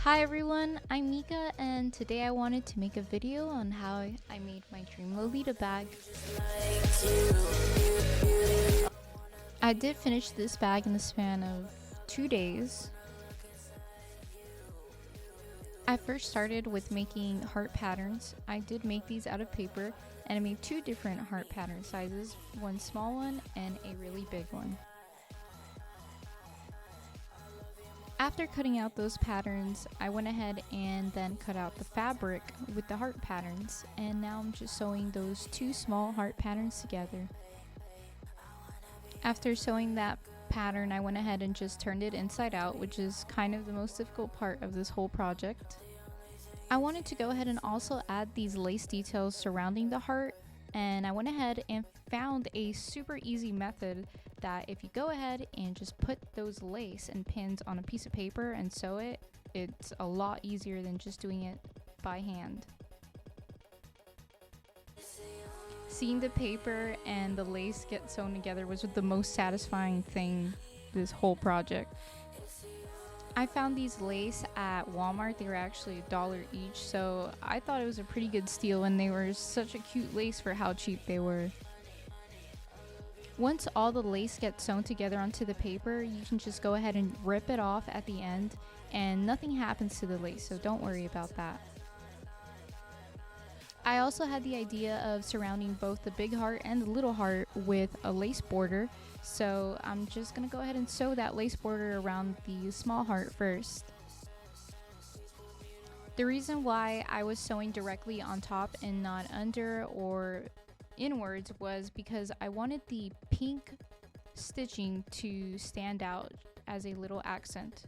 Hi everyone, I'm Mika and today I wanted to make a video on how I made my Dream Lolita bag. I did finish this bag in the span of 2 days. I first started with making heart patterns. I did make these out of paper and I made 2 different heart pattern sizes, one small one and a really big one. After cutting out those patterns, I went ahead and then cut out the fabric with the heart patterns, and now I'm just sewing those 2 small heart patterns together. After sewing that pattern, I went ahead and just turned it inside out, which is kind of the most difficult part of this whole project. I wanted to go ahead and also add these lace details surrounding the heart, and I went ahead and found a super easy method that if you go ahead and just put those lace and pins on a piece of paper and sew it, it's a lot easier than just doing it by hand. Seeing the paper and the lace get sewn together was the most satisfying thing this whole project. I found these lace at Walmart. They were actually $1 each, so I thought it was a pretty good steal, and they were such a cute lace for how cheap they were. Once all the lace gets sewn together onto the paper, you can just go ahead and rip it off at the end and nothing happens to the lace, so don't worry about that. I also had the idea of surrounding both the big heart and the little heart with a lace border, so I'm just gonna go ahead and sew that lace border around the small heart first. The reason why I was sewing directly on top and not under or inwards was because I wanted the pink stitching to stand out as a little accent.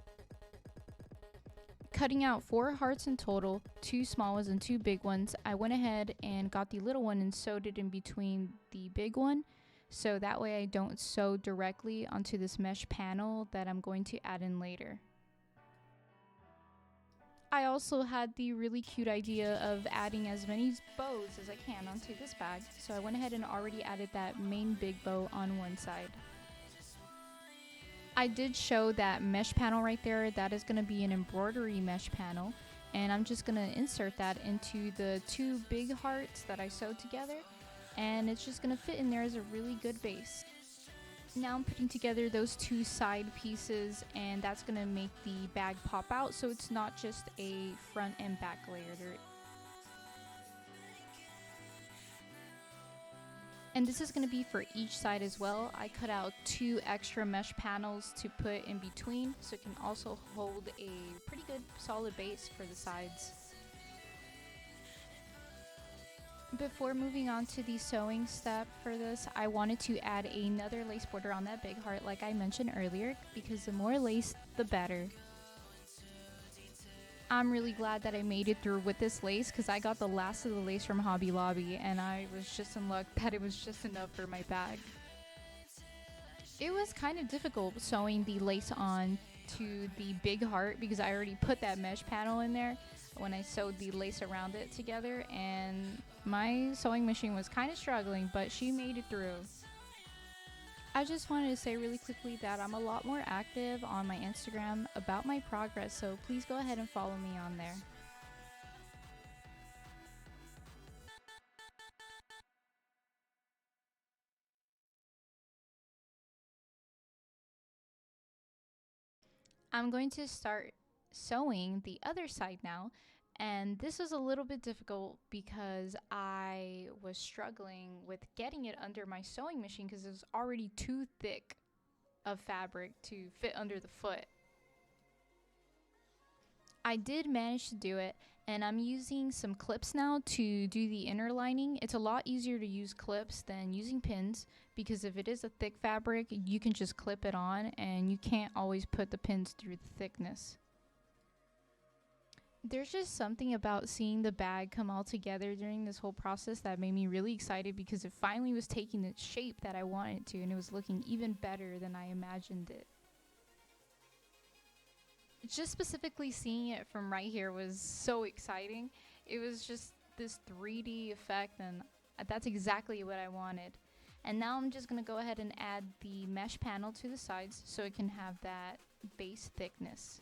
Cutting out 4 hearts in total, 2 small ones and 2 big ones, I went ahead and got the little one and sewed it in between the big one, so that way I don't sew directly onto this mesh panel that I'm going to add in later. I also had the really cute idea of adding as many bows as I can onto this bag, so I went ahead and already added that main big bow on one side. I did show that mesh panel right there. That is going to be an embroidery mesh panel, and I'm just going to insert that into the 2 big hearts that I sewed together, and it's just going to fit in there as a really good base. Now I'm putting together those 2 side pieces, and that's going to make the bag pop out so it's not just a front and back layer. And this is going to be for each side as well. I cut out 2 extra mesh panels to put in between so it can also hold a pretty good solid base for the sides. Before moving on to the sewing step for this, I wanted to add another lace border on that big heart like I mentioned earlier, because the more lace, the better. I'm really glad that I made it through with this lace because I got the last of the lace from Hobby Lobby and I was just in luck that it was just enough for my bag. It was kind of difficult sewing the lace on to the big heart because I already put that mesh panel in there when I sewed the lace around it together, and my sewing machine was kind of struggling, but she made it through. I just wanted to say really quickly that I'm a lot more active on my Instagram about my progress, so please go ahead and follow me on there. I'm going to start sewing the other side now, and this was a little bit difficult because I was struggling with getting it under my sewing machine because it was already too thick of fabric to fit under the foot. I did manage to do it, and I'm using some clips now to do the inner lining. It's a lot easier to use clips than using pins because if it is a thick fabric, you can just clip it on and you can't always put the pins through the thickness. There's just something about seeing the bag come all together during this whole process that made me really excited because it finally was taking the shape that I wanted it to, and it was looking even better than I imagined it. Just specifically seeing it from right here was so exciting. It was just this 3D effect, and that's exactly what I wanted. And now I'm just going to go ahead and add the mesh panel to the sides so it can have that base thickness.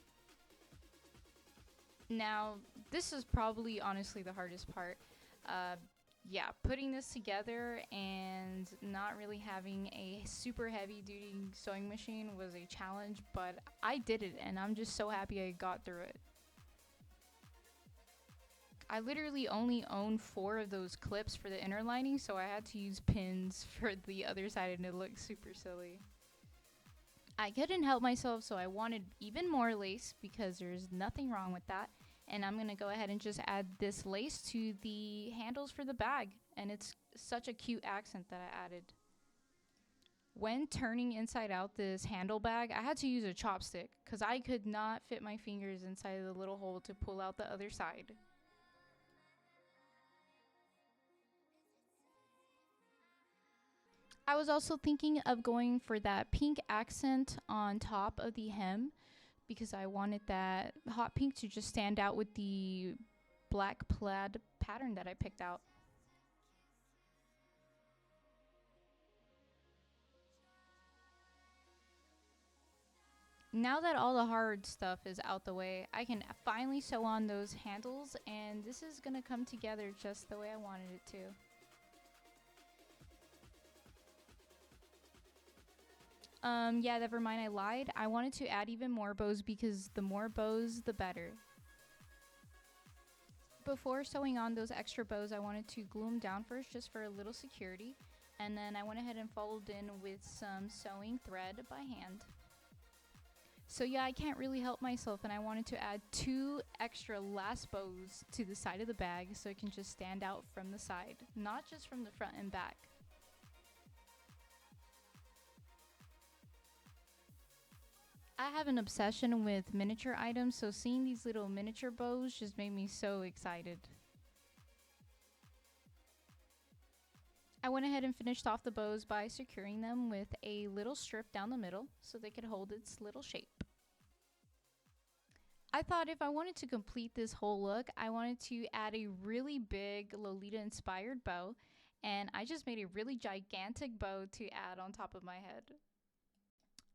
Now, this is probably honestly the hardest part. Uh, yeah, putting this together and not really having a super heavy duty sewing machine was a challenge, but I did it and I'm just so happy I got through it. I literally only own 4 of those clips for the inner lining, so I had to use pins for the other side and it looked super silly. I couldn't help myself, so I wanted even more lace because there's nothing wrong with that. And I'm gonna go ahead and just add this lace to the handles for the bag, and it's such a cute accent that I added. When turning inside out this handle bag, I had to use a chopstick because I could not fit my fingers inside the little hole to pull out the other side. I was also thinking of going for that pink accent on top of the hem because I wanted that hot pink to just stand out with the black plaid pattern that I picked out. Now that all the hard stuff is out the way, I can finally sew on those handles, and this is gonna come together just the way I wanted it to. Yeah, never mind, I lied. I wanted to add even more bows because the more bows, the better. Before sewing on those extra bows, I wanted to glue them down first just for a little security. And then I went ahead and followed in with some sewing thread by hand. So yeah, I can't really help myself, and I wanted to add 2 extra last bows to the side of the bag so it can just stand out from the side, not just from the front and back. I have an obsession with miniature items, so seeing these little miniature bows just made me so excited. I went ahead and finished off the bows by securing them with a little strip down the middle so they could hold its little shape. I thought if I wanted to complete this whole look, I wanted to add a really big Lolita inspired bow, and I just made a really gigantic bow to add on top of my head.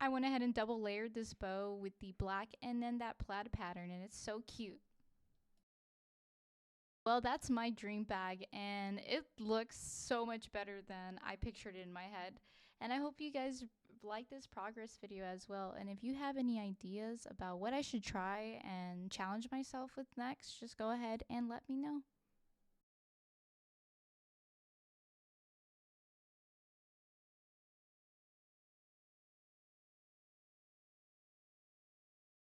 I went ahead and double layered this bow with the black and then that plaid pattern, and it's so cute. Well, that's my dream bag, and it looks so much better than I pictured it in my head. And I hope you guys like this progress video as well. And if you have any ideas about what I should try and challenge myself with next, just go ahead and let me know.